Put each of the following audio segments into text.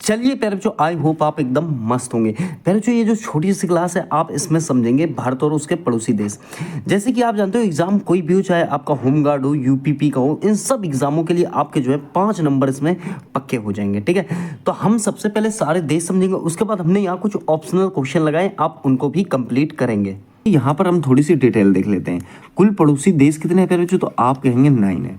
चलिए प्यारे बच्चों, आई होप आप एकदम मस्त होंगे। प्यारे बच्चों, ये जो छोटी सी क्लास है आप इसमें समझेंगे भारत और उसके पड़ोसी देश। जैसे कि आप जानते हो एग्जाम कोई भी हो, चाहे आपका होम गार्ड हो, यूपीपी का हो, इन सब एग्जामों के लिए आपके जो है 5 नंबर इसमें पक्के हो जाएंगे। ठीक है, तो हम सबसे पहले सारे देश समझेंगे, उसके बाद हमने यहाँ कुछ ऑप्शनल क्वेश्चन लगाए, आप उनको भी कंप्लीट करेंगे। यहाँ पर हम थोड़ी सी डिटेल देख लेते हैं। कुल पड़ोसी देश कितने हैं प्यारे बच्चों? तो आप कहेंगे 9 है।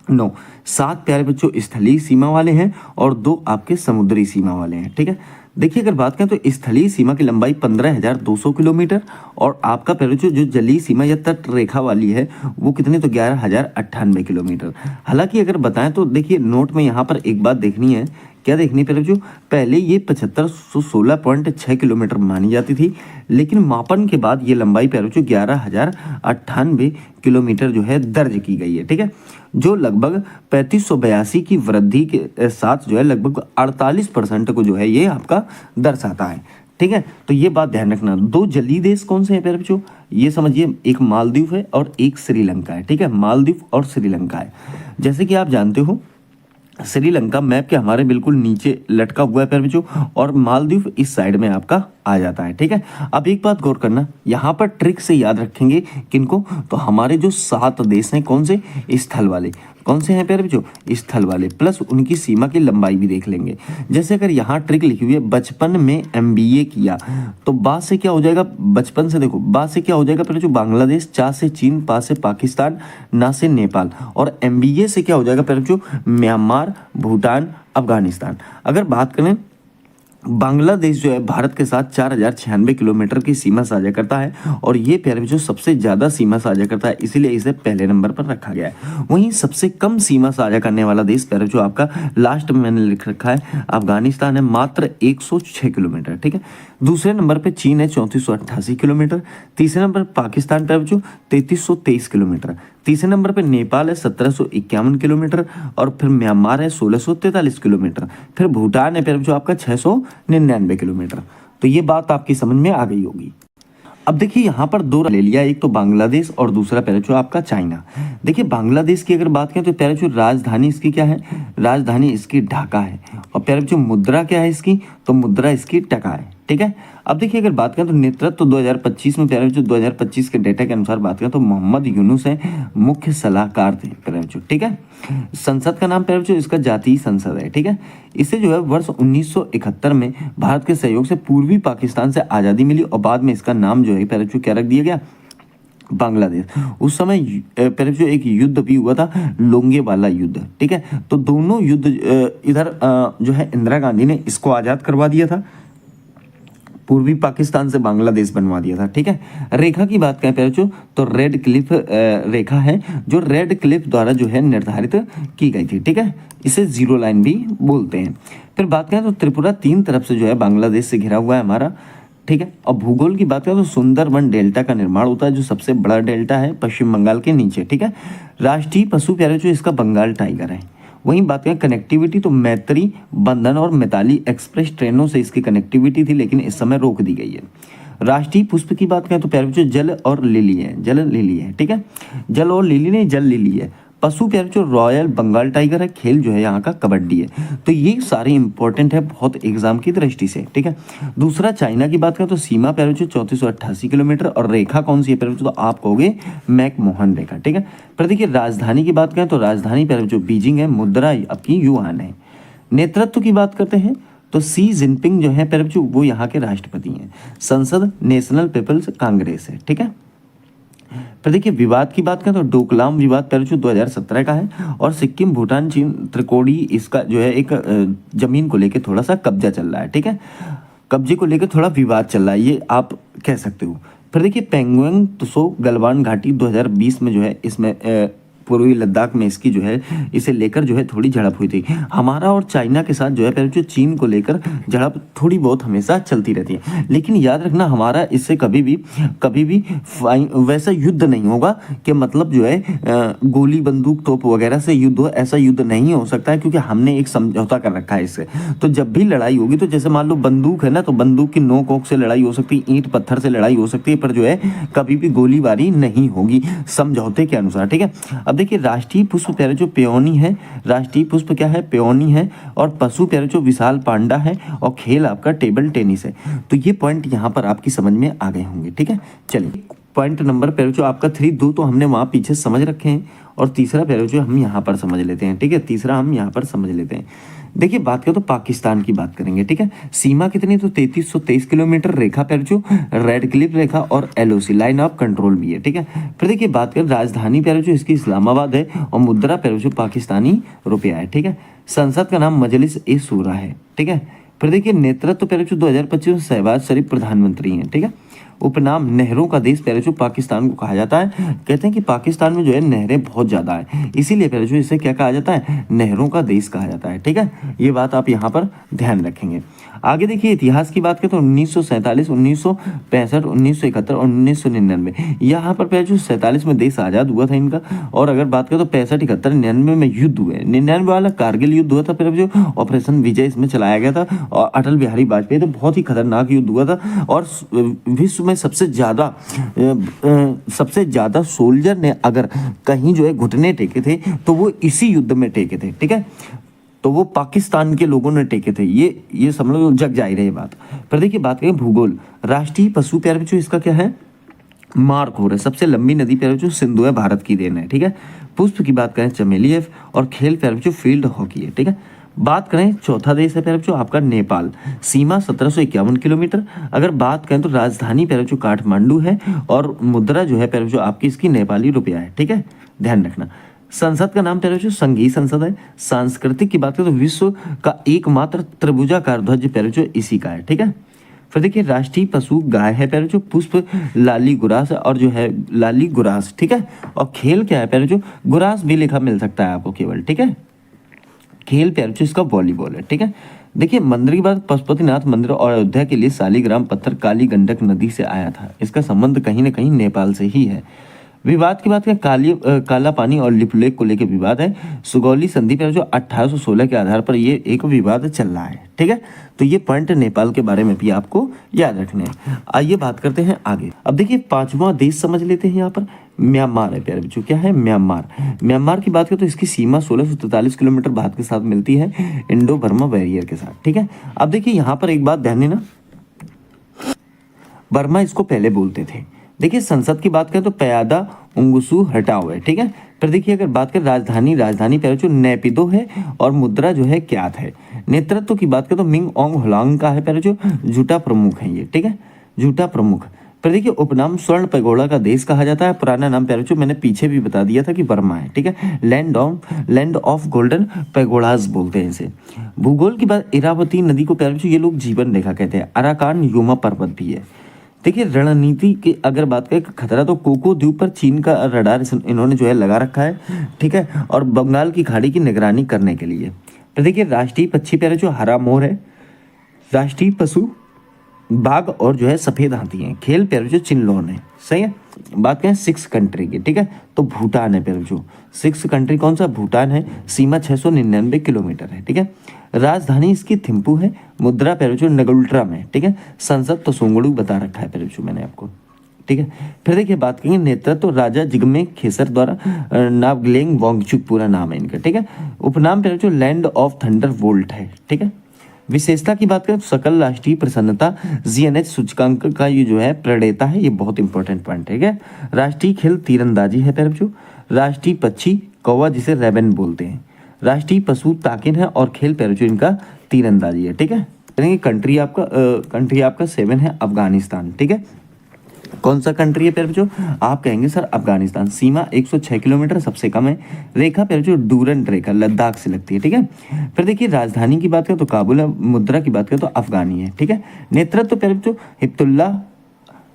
9, 7 प्यारे बच्चों स्थलीय सीमा वाले हैं और 2 आपके समुद्री सीमा वाले हैं। ठीक है, देखिए अगर बात करें तो स्थलीय सीमा की लंबाई 15,200 किलोमीटर और आपका प्यारे बच्चों जो जलीय सीमा या तट रेखा वाली है वो कितनी? तो 11,098 किलोमीटर। हालांकि अगर बताएं तो देखिए नोट में यहाँ पर एक बात देखनी है। क्या देखनी प्यारे बच्चों? पहले ये 7516.6 किलोमीटर मानी जाती थी, लेकिन मापन के बाद ये लंबाई प्यारे बच्चों 11,098 किलोमीटर जो है दर्ज की गई है। ठीक है, जो लगभग 3582 की वृद्धि के साथ जो है लगभग 48% को जो है ये आपका दर्शाता है। ठीक है, तो ये बात ध्यान रखना। 2 जलीय देश कौन से हैं प्यारे बच्चों? ये समझिए, एक मालदीव है और एक श्रीलंका है। ठीक है, मालदीव और श्रीलंका है। जैसे कि आप जानते हो श्रीलंका मैप के हमारे बिल्कुल नीचे लटका हुआ है प्यारे बच्चों, और मालदीव इस साइड में आपका आ जाता है। ठीक है, अब एक बात गौर करना, यहाँ पर ट्रिक से याद रखेंगे किनको? तो हमारे जो 7 देश हैं कौन से? स्थल वाले। कौन से हैं प्यारे बच्चों? स्थल वाले, प्लस उनकी सीमा की लंबाई भी देख लेंगे। जैसे अगर यहाँ ट्रिक लिखी हुई है बचपन में MBA किया, तो बा से क्या हो जाएगा? बचपन से देखो बा से क्या हो जाएगा प्यारे बच्चों? बांग्लादेश, चा से चीन, पा से पाकिस्तान, ना से नेपाल, और MBA से क्या हो जाएगा प्यारे बच्चों? म्यांमार, भूटान, अफगानिस्तान। अगर बात करें बांग्लादेश जो है भारत के साथ 4096 किलोमीटर की सीमा साझा करता है, और ये प्यारे बच्चों सबसे ज़्यादा सीमा साझा करता है, इसीलिए इसे पहले नंबर पर रखा गया है। वहीं सबसे कम सीमा साझा करने वाला देश प्यारे बच्चों आपका लास्ट में मैंने लिख रखा है अफगानिस्तान है, मात्र 106 किलोमीटर। ठीक है, दूसरे नंबर पर चीन है 3488 किलोमीटर, तीसरे नंबर पर पाकिस्तान प्यारे बच्चों 3323 किलोमीटर, तीसरे नंबर पर नेपाल है 1751 किलोमीटर, और फिर म्यांमार है 1643 किलोमीटर, फिर भूटान है प्यारे बच्चों आपका 699 किलोमीटर। तो ये बात आपकी समझ में आ गई होगी। अब देखिए यहाँ पर 2 ले लिया, एक तो बांग्लादेश और दूसरा प्यारे बच्चों आपका चाइना। देखिए बांग्लादेश की अगर बात करें तो प्यारे बच्चों राजधानी इसकी क्या है? राजधानी इसकी ढाका है, और प्यारे बच्चों मुद्रा क्या है इसकी? तो मुद्रा इसकी टका है। ठीक है, अब देखिए अगर बात करें तो नेतृत्व 2025 में प्यारे बच्चों 2025 के डेटा के अनुसार बात करें तो मोहम्मद यूनुस है मुख्य सलाहकार थे प्यारे बच्चों। ठीक है, संसद का नाम प्यारे बच्चों इसका जातीय संसद है। ठीक है, इसे जो है वर्ष 1971 में भारत के सहयोग से पूर्वी पाकिस्तान से आज़ादी मिली, और बाद में इसका नाम जो है प्यारे बच्चों क्या रख दिया गया? बांग्लादेश। उस समय प्यारे बच्चों एक युद्ध भी हुआ था, लोंगेवाला युद्ध। ठीक है, तो दोनों युद्ध इधर जो है इंदिरा गांधी ने इसको आज़ाद करवा दिया था, पूर्वी पाकिस्तान से बांग्लादेश बनवा दिया था। ठीक है, रेखा की बात करें प्यारे बच्चों तो रेड क्लिफ रेखा है, जो रेड क्लिफ द्वारा जो है निर्धारित की गई थी। ठीक है, इसे 0 लाइन भी बोलते हैं। फिर बात करें तो त्रिपुरा 3 तरफ से जो है बांग्लादेश से घिरा हुआ है हमारा। ठीक है, और भूगोल की बात करें तो सुंदरवन डेल्टा का निर्माण होता है, जो सबसे बड़ा डेल्टा है पश्चिम बंगाल के नीचे। ठीक है, राष्ट्रीय पशु प्यारे बच्चों इसका बंगाल टाइगर है। वहीं बात करें कनेक्टिविटी तो मैत्री, बंधन और मिताली एक्सप्रेस ट्रेनों से इसकी कनेक्टिविटी थी, लेकिन इस समय रोक दी गई है। राष्ट्रीय पुष्प की बात करें तो प्यारे बच्चों जल और लिली है, जल लिली है। ठीक है, जल और लिली नहीं, जल लिली है। पशु प्यारे बच्चों रॉयल बंगाल टाइगर है। खेल जो है यहाँ का कबड्डी है। तो ये सारे इंपॉर्टेंट है बहुत एग्जाम की दृष्टि से। ठीक है, दूसरा चाइना की बात करें तो सीमा प्यारे बच्चों 3488 किलोमीटर, और रेखा कौन सी है प्यारे बच्चों? तो आप कहोगे मैकमोहन रेखा। ठीक है, पर देखिए राजधानी की बात करें तो राजधानी प्यारे बच्चों बीजिंग है, मुद्रा आपकी युआन है। नेतृत्व की बात करते हैं तो सी जिनपिंग जो है प्यारे बच्चों वो यहाँ के राष्ट्रपति हैं। संसद नेशनल पीपल्स कांग्रेस है। ठीक है, फिर देखिए विवाद की बात करें तो डोकलाम विवाद प्यारे बच्चों 2017 का है, और सिक्किम भूटान चीन त्रिकोणी इसका जो है एक जमीन को लेकर थोड़ा सा कब्जा चल रहा है। ठीक है, कब्जे को लेकर थोड़ा विवाद चल रहा है, ये आप कह सकते हो। फिर देखिए पेंगोंग त्सो गलवान घाटी 2020 में जो है इसमें पूर्वी लद्दाख में इसकी जो है इसे लेकर जो है थोड़ी झड़प हुई थी। हमारा और चाइना के साथ जो है पहले जो चीन को लेकर झड़प थोड़ी बहुत हमेशा चलती रहती है, लेकिन याद रखना हमारा इससे कभी भी वैसा युद्ध नहीं होगा कि मतलब जो है गोली बंदूक तोप वगैरह से युद्ध हो, ऐसा युद्ध नहीं हो सकता है, क्योंकि हमने एक समझौता कर रखा है इससे। तो जब भी लड़ाई होगी तो जैसे मान लो बंदूक है ना, तो बंदूक की नोक ओक से लड़ाई हो सकती है, ईंट पत्थर से लड़ाई हो सकती है, पर जो है कभी भी गोलीबारी नहीं होगी समझौते के अनुसार। ठीक है, अब अब देखिए राष्ट्रीय पुष्प प्यारे जो पेओनी है, राष्ट्रीय पुष्प क्या है, पेओनी है। और पशु प्यारे जो विशाल पांडा है। और खेल आपका टेबल टेनिस है। तो ये पॉइंट यहाँ पर आपकी समझ में आ गए होंगे। ठीक है, चलिए पॉइंट नंबर प्यारे जो आपका 3, 2 तो हमने वहाँ पीछे समझ रखे हैं, और तीसरा प्यारे जो हम यहाँ पर समझ लेते हैं। ठीक है, तीसरा हम यहाँ पर समझ लेते हैं। देखिए बात करें तो पाकिस्तान की बात करेंगे। ठीक है, सीमा कितनी, तो 3323 किलोमीटर रेखा पर जो रेड क्लिफ रेखा और एलओसी लाइन ऑफ कंट्रोल भी है। ठीक है, फिर देखिए बात करें राजधानी प्यारे जो इसकी इस्लामाबाद है, और मुद्रा प्यारे जो पाकिस्तानी रुपया है। ठीक है, संसद का नाम मजलिस ए शूरा है। ठीक है, फिर देखिए नेतृत्व प्यारे जो 2025 में शहबाज शरीफ प्रधानमंत्री हैं। ठीक है, उपनाम नहरों का देश प्यारे जो पाकिस्तान को कहा जाता है। कहते हैं कि पाकिस्तान में जो है नहरें बहुत ज़्यादा है, इसीलिए प्यारे जो इसे क्या कहा जाता है, नहरों का देश कहा जाता है। ठीक है, ये बात आप यहाँ पर ध्यान रखेंगे। आगे देखिए इतिहास की बात करें तो 1947, 1965, 1971 और 1999 यहाँ पर प्यारे जो 47 में देश आज़ाद हुआ था इनका। और अगर बात करें तो 65, 71, 99 में युद्ध हुए। 99 वाला कारगिल युद्ध हुआ था, फिर जो ऑपरेशन विजय इसमें चलाया गया था, और अटल बिहारी वाजपेयी, तो बहुत ही खतरनाक युद्ध हुआ था। और विश्व में सबसे ज़्यादा सोल्जर ने अगर कहीं जो है घुटने टेके थे तो वो इसी युद्ध में टेके थे। ठीक है, तो वो पाकिस्तान के लोगों ने टेके थे। ये समझ लो, जग जाहिर है ये बात। फिर देखिए बात करें भूगोल, राष्ट्रीय पशु प्यारे जो इसका क्या है, मार्कोर है। सबसे लंबी नदी प्यारे जो सिंधु है, भारत की देन है। ठीक है, पुष्प की बात करें चमेली है, और खेल प्यारे जो फील्ड हॉकी है। ठीक है, बात करें चौथा देश है प्यारे जो आपका नेपाल, सीमा 1751 किलोमीटर। अगर बात करें तो राजधानी प्यारे जो काठमांडू है, और मुद्रा जो है प्यारे जो आपकी इसकी नेपाली रुपया है। ठीक है, ध्यान रखना। संसद का नाम प्यारे जो संघीय संसद है। सांस्कृतिक की बात करें तो विश्व का एकमात्र त्रिभुजाकार ध्वज प्यारे जो इसी का है। ठीक है, फिर देखिए राष्ट्रीय पशु गाय है प्यारे जो, पुष्प लाली गुरास है, और जो है लाली गुरास। ठीक है, और खेल क्या है प्यारे जो, गुरास भी लिखा मिल सकता है आपको केवल। ठीक है, खेल प्यारे जो इसका वॉलीबॉल है। ठीक है, देखिए मंदिर की बात, पशुपतिनाथ मंदिर और अयोध्या के लिए शालिग्राम पत्थर काली गंडक नदी से आया था। इसका संबंध कहीं ना कहीं नेपाल से ही है। विवाद की बात करें, काला पानी और लिपुलेख को लेकर विवाद है। सुगौली संधि पर जो 1816 के आधार पर ये एक विवाद चल रहा है। ठीक है, तो ये पॉइंट नेपाल के बारे में भी आपको याद रखने हैं। आइए बात करते हैं आगे। अब देखिए पांचवा देश समझ लेते हैं यहाँ पर, म्यांमार है प्यारे बच्चों। क्या है, म्यांमार। म्यांमार की बात करें तो इसकी सीमा 1643 किलोमीटर भारत के साथ मिलती है, इंडो बर्मा बैरियर के साथ। ठीक है, अब देखिए यहाँ पर एक बात ध्यान देना, बर्मा इसको पहले बोलते थे। देखिए संसद की बात करें तो प्यादा उंगुसू हटाओ है। ठीक है, फिर देखिए अगर बात करें राजधानी प्यारे जो नेपिदो है, और मुद्रा जो है क्यात है। नेतृत्व की बात करें तो मिंग ओंग होलांग का है प्यारे जो, झूठा प्रमुख है ये। ठीक है, झूठा प्रमुख। फिर देखिए उपनाम स्वर्ण पैगोड़ा का देश कहा जाता है। पुराना नाम प्यारे जो मैंने पीछे भी बता दिया था कि बर्मा है। ठीक है, लैंड ऑफ गोल्डन पैगोड़ाज बोलते हैं इसे। भूगोल की बात, इरावती नदी को प्यारे जो ये लोग जीवन रेखा कहते हैं। अराकान युमा पर्वत भी है। देखिए रणनीति की अगर बात करें, खतरा तो कोको द्वीप पर चीन का रडार इन्होंने जो है लगा रखा है। ठीक है, और बंगाल की खाड़ी की निगरानी करने के लिए। तो देखिए राष्ट्रीय पक्षी प्यारे जो हरा मोर है। राष्ट्रीय पशु बाघ और जो है सफेद हाथी है। खेल प्यारे जो चिनलोन है। सही है, बात करें 6 कंट्री की। ठीक है, तो भूटान है प्यारे जो, 6 कंट्री कौन सा, भूटान है। सीमा 699 किलोमीटर है। ठीक है, राजधानी इसकी थिम्पू है। मुद्रा प्यारे जो नगुल्ट्रा में। ठीक है, संसद तो सोंगड़ू बता रखा है प्यारे जो मैंने आपको। ठीक है, फिर देखिए बात करेंगे नेतृत्व तो राजा जिग्मे खेसर द्वारा, नावग्लेंग वांगचुक पूरा नाम है इनका। ठीक है, उपनाम प्यारे जो लैंड ऑफ थंडर वोल्ट है। ठीक है, विशेषता की बात करें तो सकल राष्ट्रीय प्रसन्नता जीएनएच सूचकांक का ये जो है प्रणेता है। ये बहुत इंपॉर्टेंट पॉइंट है। ठीक है, राष्ट्रीय खेल तीरंदाजी है प्यारे बच्चों। राष्ट्रीय पक्षी कौवा जिसे रेबन बोलते हैं। राष्ट्रीय पशु ताकिन है, और खेल प्यारे जो इनका तीरंदाजी है। ठीक है, कंट्री आपका 7 है अफगानिस्तान। ठीक है, कौन सा कंट्री है प्यारे बच्चों, आप कहेंगे सर अफगानिस्तान। सीमा 106 किलोमीटर सबसे कम है। रेखा प्यारे जो डूरंट रेखा लद्दाख से लगती है। ठीक है, फिर देखिए राजधानी की बात करें तो काबुल है। मुद्रा की बात करें तो अफगानी है। ठीक है, नेतृत्व प्यारे बच्चों हिब्तुल्ला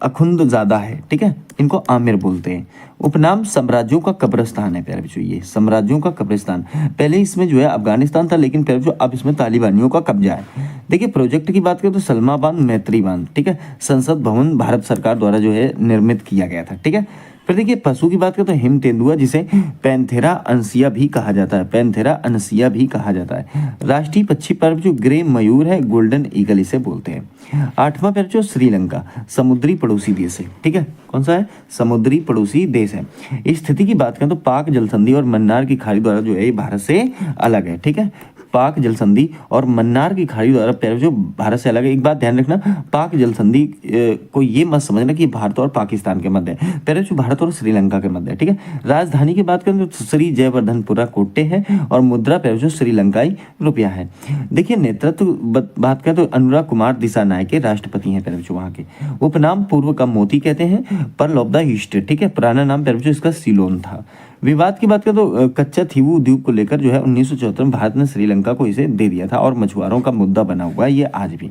अखुंद ज़्यादा है। ठीक है, इनको आमिर बोलते हैं। उपनाम साम्राज्यों का कब्रिस्तान है प्यारे बच्चों, ये साम्राज्यों का कब्रिस्तान। पहले इसमें जो है अफगानिस्तान था, लेकिन प्यारे बच्चों अब इसमें तालिबानियों का कब्जा है। देखिए प्रोजेक्ट की बात करें तो सलमा बांध, मैत्री बांध। ठीक है, संसद भवन भारत सरकार द्वारा जो है निर्मित किया गया था। ठीक है, फिर देखिए पशु की बात करें तो हिम तेंदुआ, जिसे पैंथेरा अनसिया भी कहा जाता है, पैंथेरा अनसिया भी कहा जाता है। राष्ट्रीय पक्षी पर्व जो ग्रे मयूर है, गोल्डन ईगल इसे बोलते हैं। 8वां पर्व जो श्रीलंका, समुद्री पड़ोसी देश है, ठीक है, कौन सा है, समुद्री पड़ोसी देश है। स्थिति की बात करें तो पाक जल संधि और मन्नार की खाड़ी द्वारा जो है ये भारत से अलग है, ठीक है। पाक जल संधि और मन्नार की खाड़ी द्वारा पैर जो भारत से अलग है। एक बात ध्यान रखना, पाक जल संधि को ये मत समझना कि भारत और पाकिस्तान के मध्य है, पैर जो भारत और श्रीलंका के मध्य है, ठीक है। राजधानी की बात करें तो श्री जयवर्धनपुरा कोट्टे है और मुद्रा पैर जो श्रीलंकाई रुपया है। देखिए नेतृत्व बात करें तो अनुराग कुमार दिसानायक के राष्ट्रपति हैं पैर जो वहाँ के। उपनाम पूर्व का मोती कहते हैं, पर्ल ऑफ द ईस्ट, ठीक है, पुराना नाम पैर जो इसका सीलोन था। विवाद की बात करें तो कच्चा थीवू द्वीप को लेकर जो है 1974 में भारत ने श्रीलंका को इसे दे दिया था और मछुआरों का मुद्दा बना हुआ है ये आज भी।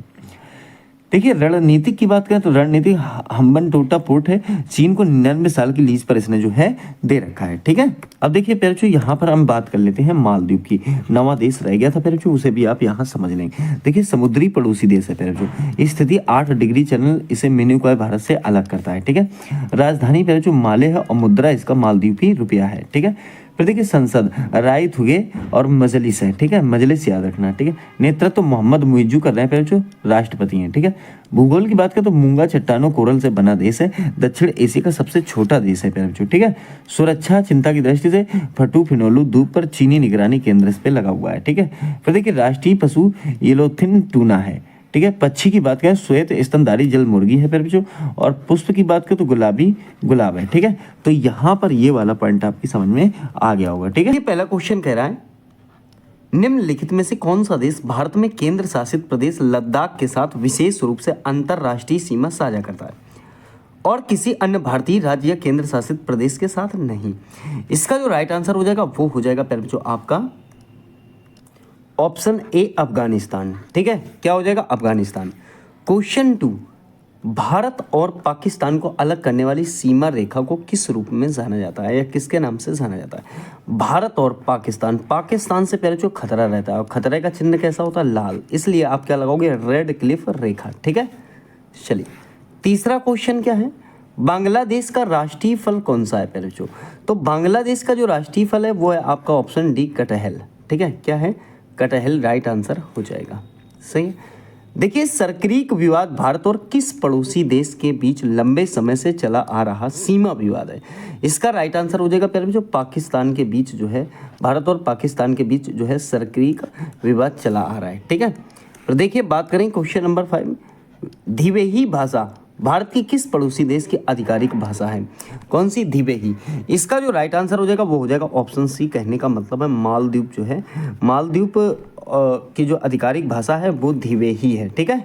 देखिए रणनीतिक की बात करें तो रणनीतिक हम्बनटोटा पोर्ट है, चीन को 99 साल की लीज पर इसने जो है दे रखा है, ठीक है। अब देखिए पेरचू यहाँ पर हम बात कर लेते हैं मालदीव की, नवा देश रह गया था पेरचू, उसे भी आप यहाँ समझ लेंगे। देखिए समुद्री पड़ोसी देश है पेरचू, स्थिति 8 डिग्री चैनल इसे मिनिकॉय भारत से अलग करता है, ठीक है। राजधानी पेरचू माले है और मुद्रा इसका मालदीव की रुपया है, ठीक है। फिर देखिए संसद रायथुगे और मजलिस है, ठीक है, मजलिस याद रखना, ठीक है। नेतृत्व तो मोहम्मद मुइज्जू कर रहे हैं जो राष्ट्रपति हैं, ठीक है। भूगोल की बात करें तो मूंगा चट्टानों कोरल से बना देश है, दक्षिण एशिया का सबसे छोटा देश है पेरचू, ठीक है। सुरक्षा चिंता की दृष्टि से फटू फिनोलू द्वीप पर चीनी निगरानी केंद्र इस पे लगा हुआ है, ठीक है। फिर देखिए राष्ट्रीय पशु येलोथिन टूना है, ठीक है। पक्षी की बात करें श्वेत स्तनधारी जल मुर्गी है फिर बच्चों, और पुष्प की बात करें तो गुलाबी गुलाब है, ठीक है। तो यहाँ पर ये वाला पॉइंट आपकी समझ में आ गया होगा, ठीक है। ये पहला क्वेश्चन कह रहा है निम्नलिखित में से कौन सा देश भारत में केंद्र शासित प्रदेश लद्दाख के साथ विशेष रूप से अंतरराष्ट्रीय सीमा साझा करता है और किसी अन्य भारतीय राज्य या केंद्र शासित प्रदेश के साथ नहीं। इसका जो राइट आंसर हो जाएगा वो हो जाएगा फिर बच्चों आपका ऑप्शन ए अफगानिस्तान, ठीक है। क्या हो जाएगा, अफगानिस्तान। क्वेश्चन 2, भारत और पाकिस्तान को अलग करने वाली सीमा रेखा को किस रूप में जाना जाता है या किसके नाम से जाना जाता है। भारत और पाकिस्तान, पाकिस्तान से पहले जो खतरा रहता है और खतरे का चिन्ह कैसा होता है, लाल, इसलिए आप क्या लगाओगे, रेड क्लिफ रेखा, ठीक है। चलिए तीसरा क्वेश्चन क्या है, बांग्लादेश का राष्ट्रीय फल कौन सा है पहले जो, तो बांग्लादेश का जो राष्ट्रीय फल है वो है आपका ऑप्शन डी कटहल, ठीक है। क्या है, कटहल राइट आंसर हो जाएगा, सही है। देखिए सर्करीक विवाद भारत और किस पड़ोसी देश के बीच लंबे समय से चला आ रहा सीमा विवाद है। इसका राइट आंसर हो जाएगा पहले जो पाकिस्तान के बीच जो है, भारत और पाकिस्तान के बीच जो है सर्करीक विवाद चला आ रहा है, ठीक है। तो देखिए बात करें क्वेश्चन नंबर 5, धिवेही भाषा भारत की किस पड़ोसी देश की आधिकारिक भाषा है, कौन सी, धिवेही। इसका जो राइट आंसर हो जाएगा वो हो जाएगा ऑप्शन सी, कहने का मतलब है मालदीव जो है, मालदीव की जो आधिकारिक भाषा है वो धिवेही है, ठीक है।